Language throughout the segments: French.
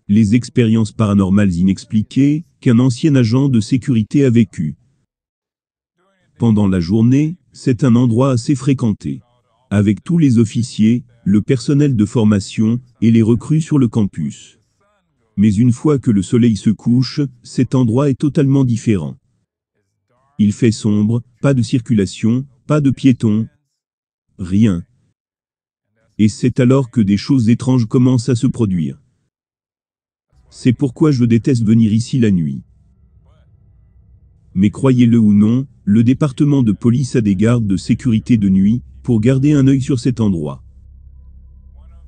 Les expériences paranormales inexpliquées qu'un ancien agent de sécurité a vécues. Pendant la journée, c'est un endroit assez fréquenté, avec tous les officiers, le personnel de formation et les recrues sur le campus. Mais une fois que le soleil se couche, cet endroit est totalement différent. Il fait sombre, pas de circulation, pas de piétons, rien. Et c'est alors que des choses étranges commencent à se produire. C'est pourquoi je déteste venir ici la nuit. Mais croyez-le ou non, le département de police a des gardes de sécurité de nuit, pour garder un œil sur cet endroit.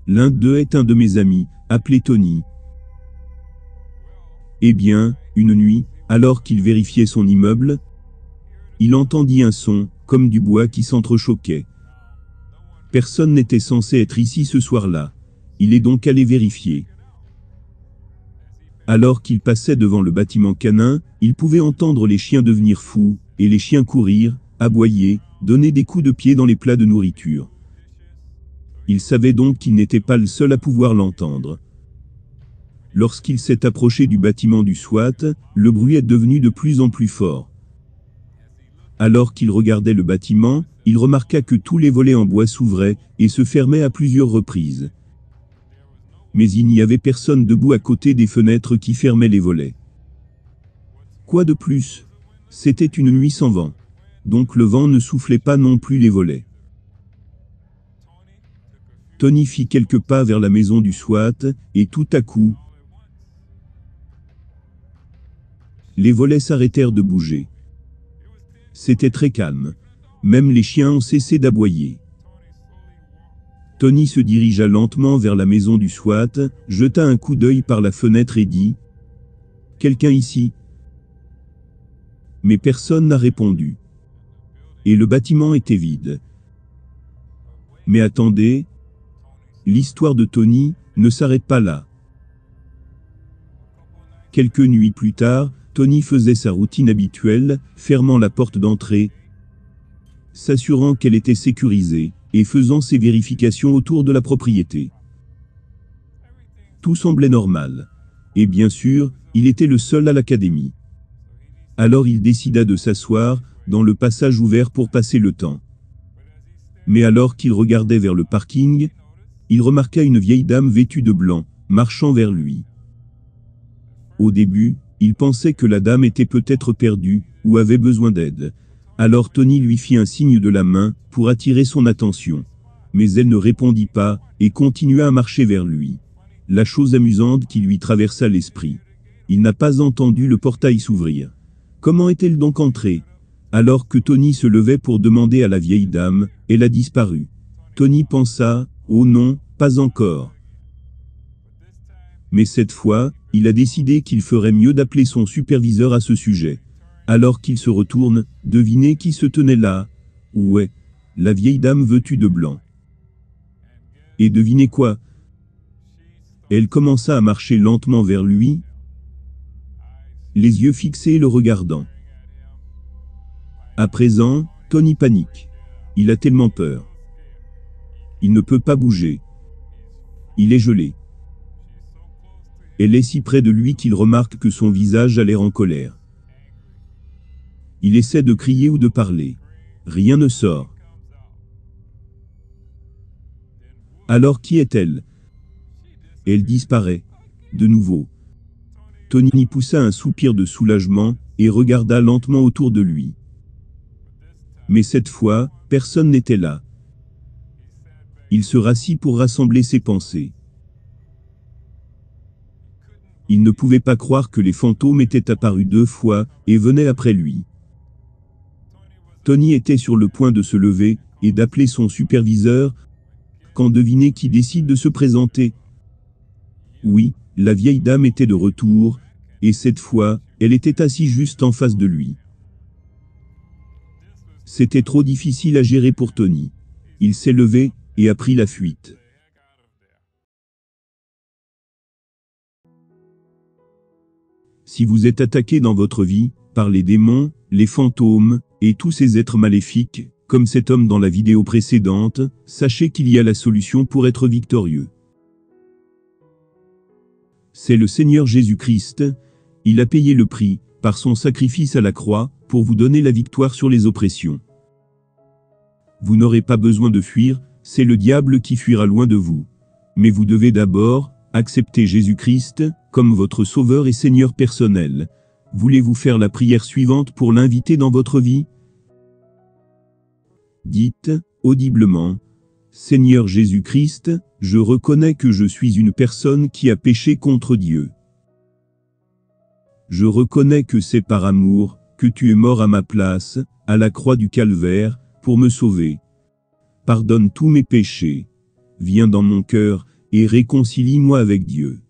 L'un d'eux est un de mes amis, appelé Tony. Eh bien, une nuit, alors qu'il vérifiait son immeuble, il entendit un son, comme du bois qui s'entrechoquait. Personne n'était censé être ici ce soir-là. Il est donc allé vérifier. Alors qu'il passait devant le bâtiment canin, il pouvait entendre les chiens devenir fous, et les chiens courir, aboyer, donner des coups de pied dans les plats de nourriture. Il savait donc qu'il n'était pas le seul à pouvoir l'entendre. Lorsqu'il s'est approché du bâtiment du SWAT, le bruit est devenu de plus en plus fort. Alors qu'il regardait le bâtiment, il remarqua que tous les volets en bois s'ouvraient et se fermaient à plusieurs reprises. Mais il n'y avait personne debout à côté des fenêtres qui fermaient les volets. Quoi de plus? C'était une nuit sans vent. Donc le vent ne soufflait pas non plus les volets. Tony fit quelques pas vers la maison du SWAT, et tout à coup, les volets s'arrêtèrent de bouger. C'était très calme. Même les chiens ont cessé d'aboyer. Tony se dirigea lentement vers la maison du SWAT, jeta un coup d'œil par la fenêtre et dit « Quelqu'un ici ?» Mais personne n'a répondu. Et le bâtiment était vide. Mais attendez, l'histoire de Tony ne s'arrête pas là. Quelques nuits plus tard, Tony faisait sa routine habituelle, fermant la porte d'entrée, s'assurant qu'elle était sécurisée, et faisant ses vérifications autour de la propriété. Tout semblait normal. Et bien sûr, il était le seul à l'académie. Alors il décida de s'asseoir, dans le passage ouvert pour passer le temps. Mais alors qu'il regardait vers le parking, il remarqua une vieille dame vêtue de blanc, marchant vers lui. Au début, il pensait que la dame était peut-être perdue, ou avait besoin d'aide. Alors Tony lui fit un signe de la main, pour attirer son attention. Mais elle ne répondit pas, et continua à marcher vers lui. La chose amusante qui lui traversa l'esprit. Il n'a pas entendu le portail s'ouvrir. Comment est-elle donc entrée? Alors que Tony se levait pour demander à la vieille dame, elle a disparu. Tony pensa, oh non, pas encore. Mais cette fois, il a décidé qu'il ferait mieux d'appeler son superviseur à ce sujet. Alors qu'il se retourne, devinez qui se tenait là? Ouais, la vieille dame vêtue de blanc. Et devinez quoi? Elle commença à marcher lentement vers lui, les yeux fixés le regardant. À présent, Tony panique. Il a tellement peur. Il ne peut pas bouger. Il est gelé. Elle est si près de lui qu'il remarque que son visage a l'air en colère. Il essaie de crier ou de parler. Rien ne sort. Alors qui est-elle? Elle disparaît. De nouveau. Tony poussa un soupir de soulagement, et regarda lentement autour de lui. Mais cette fois, personne n'était là. Il se rassit pour rassembler ses pensées. Il ne pouvait pas croire que les fantômes étaient apparus 2 fois, et venaient après lui. Tony était sur le point de se lever, et d'appeler son superviseur, quand devinez qui décide de se présenter. Oui, la vieille dame était de retour, et cette fois, elle était assise juste en face de lui. C'était trop difficile à gérer pour Tony. Il s'est levé, et a pris la fuite. Si vous êtes attaqué dans votre vie, par les démons, les fantômes, et tous ces êtres maléfiques, comme cet homme dans la vidéo précédente, sachez qu'il y a la solution pour être victorieux. C'est le Seigneur Jésus-Christ. Il a payé le prix, par son sacrifice à la croix, pour vous donner la victoire sur les oppressions. Vous n'aurez pas besoin de fuir, c'est le diable qui fuira loin de vous. Mais vous devez d'abord accepter Jésus-Christ comme votre Sauveur et Seigneur personnel. Voulez-vous faire la prière suivante pour l'inviter dans votre vie? Dites, audiblement, Seigneur Jésus-Christ, je reconnais que je suis une personne qui a péché contre Dieu. Je reconnais que c'est par amour que tu es mort à ma place, à la croix du Calvaire, pour me sauver. Pardonne tous mes péchés. Viens dans mon cœur et réconcilie-moi avec Dieu.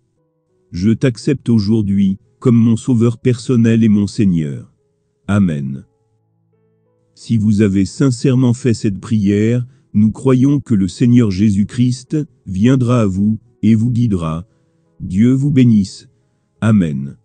Je t'accepte aujourd'hui comme mon Sauveur personnel et mon Seigneur. Amen. Si vous avez sincèrement fait cette prière, nous croyons que le Seigneur Jésus-Christ viendra à vous et vous guidera. Dieu vous bénisse. Amen.